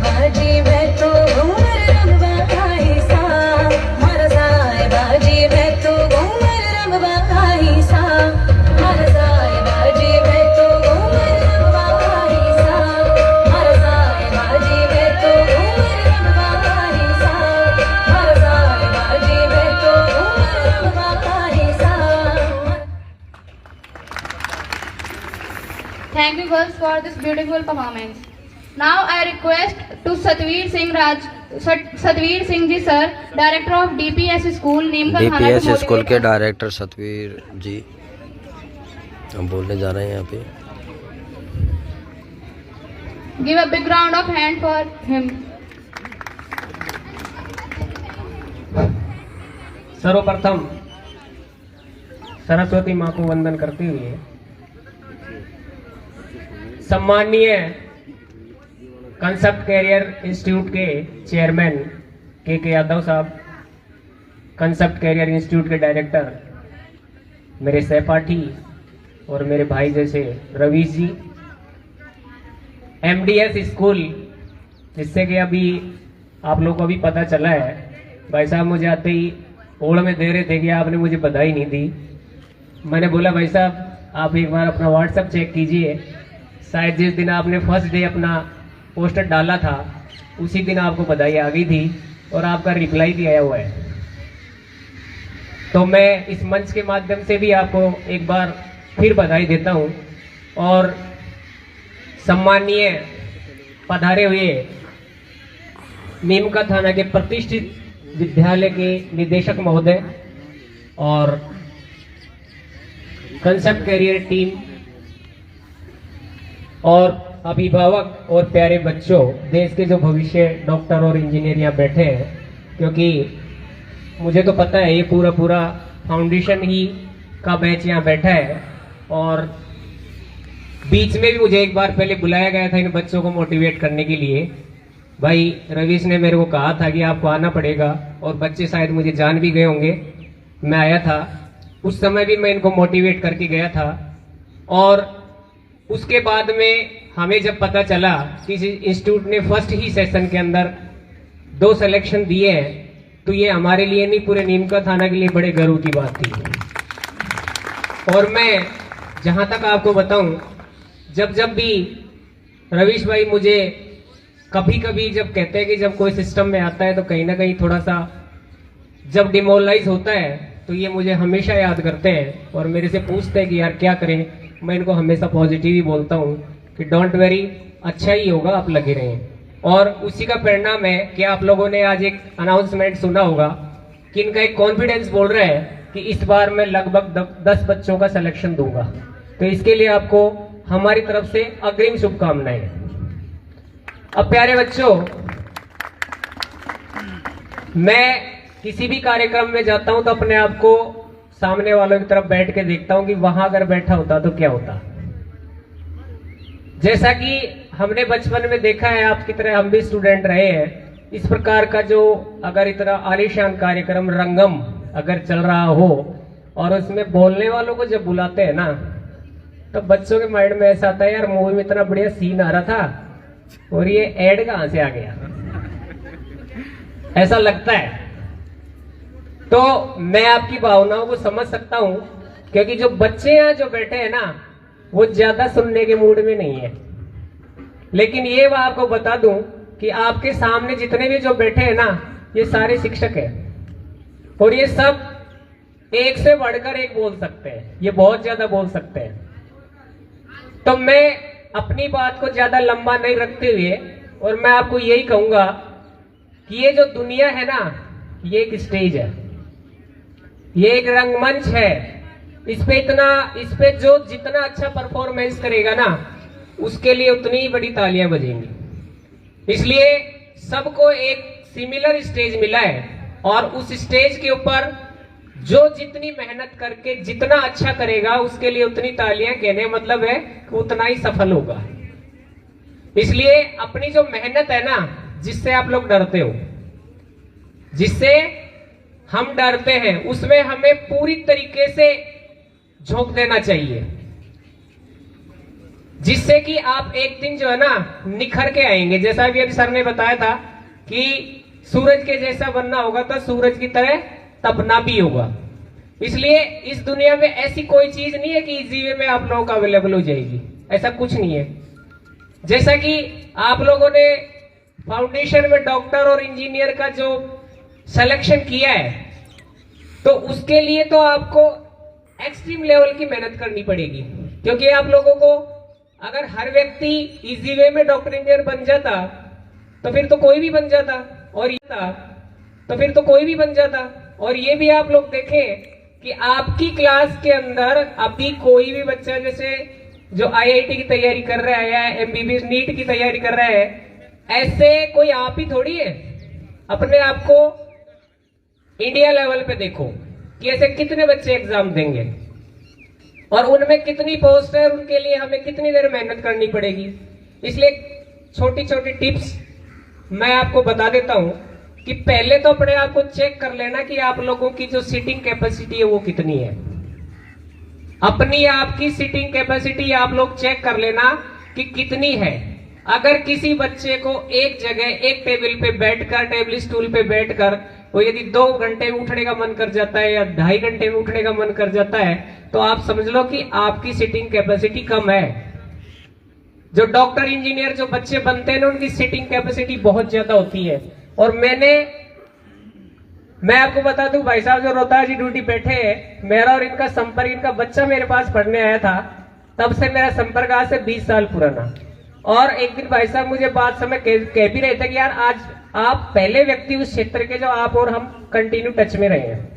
बाजी मैं तो घूमर रंगवा सा मर जाए बाजी मैं तो घूमर रंगवा सा मर जाए बाजी मैं तो घूमर रंगवा सा मर जाए बाजी मैं तो घूमर रंगवा सा मर जाए बाजी मैं तो घूमर रंगवा सा। Thank you girls for this beautiful performance. Now I request to Satveer Singh ji sir, director of DPS school Neemka थाना DPS स्कूल के डायरेक्टर सतवीर जी हम बोलने जा रहे हैं यहाँ पे। Give a big round of hand for him. सर्वप्रथम सरस्वती माँ को वंदन करते हुए सम्माननीय कंसेप्ट कैरियर इंस्टीट्यूट के चेयरमैन के यादव साहब, कंसेप्ट कैरियर इंस्टीट्यूट के डायरेक्टर मेरे सहपाठी और मेरे भाई जैसे रवीश जी, MDS स्कूल जिससे कि अभी आप लोगों को भी पता चला है, भाई साहब मुझे आते ही ओढ़ में दे रहे थे कि आपने मुझे बधाई नहीं दी। मैंने बोला भाई साहब आप एक बार अपना व्हाट्सएप चेक कीजिए, शायद जिस दिन आपने फर्स्ट डे अपना पोस्टर डाला था उसी दिन आपको बधाई आ गई थी और आपका रिप्लाई भी आया हुआ है। तो मैं इस मंच के माध्यम से भी आपको एक बार फिर बधाई देता हूं और सम्माननीय पधारे हुए नीमका थाना के प्रतिष्ठित विद्यालय के निदेशक महोदय और कंसेप्ट कैरियर टीम और अभिभावक और प्यारे बच्चों, देश के जो भविष्य डॉक्टर और इंजीनियर यहाँ बैठे हैं, क्योंकि मुझे तो पता है ये पूरा फाउंडेशन ही का बैच यहाँ बैठा है और बीच में भी मुझे एक बार पहले बुलाया गया था इन बच्चों को मोटिवेट करने के लिए। भाई रवीश ने मेरे को कहा था कि आपको आना पड़ेगा और बच्चे शायद मुझे जान भी गए होंगे, मैं आया था उस समय भी मैं इनको मोटिवेट करके गया था। और उसके बाद में हमें जब पता चला कि इंस्टीट्यूट ने फर्स्ट ही सेशन के अंदर 2 सिलेक्शन दिए हैं, तो ये हमारे लिए नहीं पूरे नीमका थाना के लिए बड़े गर्व की बात थी। और मैं जहां तक आपको बताऊं, जब भी रवीश भाई मुझे कभी जब कहते हैं कि जब कोई सिस्टम में आता है तो कहीं ना कहीं थोड़ा सा जब डिमोरलाइज होता है तो ये मुझे हमेशा याद करते हैं और मेरे से पूछते हैं कि यार क्या करें। मैं इनको हमेशा पॉजिटिव ही बोलता हूँ कि डोंट वेरी, अच्छा ही होगा, आप लगे रहें। और उसी का परिणाम है कि आप लोगों ने आज एक अनाउंसमेंट सुना होगा कि इनका एक कॉन्फिडेंस बोल रहा है कि इस बार मैं लगभग 10 बच्चों का सिलेक्शन दूंगा। तो इसके लिए आपको हमारी तरफ से अग्रिम शुभकामनाएं। अब प्यारे बच्चों, मैं किसी भी कार्यक्रम में जाता हूं तो अपने आप को सामने वालों की तरफ बैठ के देखता हूं कि वहां अगर बैठा होता तो क्या होता। जैसा कि हमने बचपन में देखा है, आपकी तरह हम भी स्टूडेंट रहे हैं, इस प्रकार का जो अगर इतना आलीशान कार्यक्रम रंगम अगर चल रहा हो और उसमें बोलने वालों को जब बुलाते हैं ना, तो बच्चों के माइंड में ऐसा आता है यार मूवी में इतना बढ़िया सीन आ रहा था और ये ऐड कहां से आ गया, ऐसा लगता है। तो मैं आपकी भावनाओं को समझ सकता हूं, क्योंकि जो बच्चे यहाँ जो बैठे हैं ना वो ज्यादा सुनने के मूड में नहीं है। लेकिन ये मैं आपको बता दूं कि आपके सामने जितने भी जो बैठे हैं ना, ये सारे शिक्षक हैं और ये सब एक से बढ़कर एक बोल सकते हैं, ये बहुत ज्यादा बोल सकते हैं। तो मैं अपनी बात को ज्यादा लंबा नहीं रखते हुए और मैं आपको यही कहूंगा कि ये जो दुनिया है ना, ये एक स्टेज है, ये एक रंगमंच है। इस पे जो जितना अच्छा परफॉर्मेंस करेगा ना, उसके लिए उतनी ही बड़ी तालियां बजेंगी। इसलिए सबको एक सिमिलर स्टेज मिला है और उस स्टेज के ऊपर जो जितनी मेहनत करके जितना अच्छा करेगा उसके लिए उतनी तालियां, कहने मतलब है कि उतना ही सफल होगा। इसलिए अपनी जो मेहनत है ना, जिससे आप लोग डरते हो, जिससे हम डरते हैं, उसमें हमें पूरी तरीके से झोंक देना चाहिए। जिससे कि आप एक दिन जो है ना निखर के आएंगे। जैसा अभी सर ने बताया था कि सूरज के जैसा बनना होगा तो सूरज की तरह तपना भी होगा। इसलिए इस दुनिया में ऐसी कोई चीज नहीं है कि इजी वे में आप लोगों को अवेलेबल हो जाएगी, ऐसा कुछ नहीं है। जैसा कि आप लोगों ने फाउंडेशन में डॉक्टर और इंजीनियर का जो सिलेक्शन किया है, तो उसके लिए तो आपको एक्सट्रीम लेवल की मेहनत करनी पड़ेगी, क्योंकि आप लोगों को अगर हर व्यक्ति इजी वे में डॉक्टर इंजीनियर बन जाता तो फिर तो कोई भी बन जाता, और फिर तो कोई भी बन जाता। और ये भी आप लोग देखें कि आपकी क्लास के अंदर अभी कोई भी बच्चा जैसे जो आईआईटी की तैयारी कर रहा है या एमबीबीएस नीट की तैयारी कर रहा है, ऐसे कोई आप ही थोड़ी है। अपने आप को इंडिया लेवल पे देखो कि ऐसे कितने बच्चे एग्जाम देंगे और उनमें कितनी पोस्ट है, उनके लिए हमें कितनी देर मेहनत करनी पड़ेगी। इसलिए छोटी छोटी टिप्स मैं आपको बता देता हूं कि पहले तो अपने आप को चेक कर लेना कि आप लोगों की जो सीटिंग कैपेसिटी है वो कितनी है। अपनी आपकी सीटिंग कैपेसिटी आप लोग चेक कर लेना कि कितनी है। अगर किसी बच्चे को एक जगह एक टेबल पे बैठकर, टेबल स्टूल पे बैठकर वो यदि 2 घंटे में उठने का मन कर जाता है या 2.5 घंटे में उठने का मन कर जाता है, तो आप समझ लो कि आपकी सीटिंग कैपेसिटी कम है। जो डॉक्टर इंजीनियर जो बच्चे बनते हैं ना, उनकी सीटिंग कैपेसिटी बहुत ज्यादा होती है। और मैं आपको बता दूं, भाई साहब जो रोहतास जी ड्यूटी बैठे हैं, मेरा और इनका संपर्क, इनका बच्चा मेरे पास पढ़ने आया था, तब से मेरा संपर्क आज से 20 साल पुराना। और एक दिन भाई साहब मुझे बात समय कह भी रहे थे कि यार आज आप पहले व्यक्ति उस क्षेत्र के जो आप और हम कंटिन्यू टच में रहे हैं।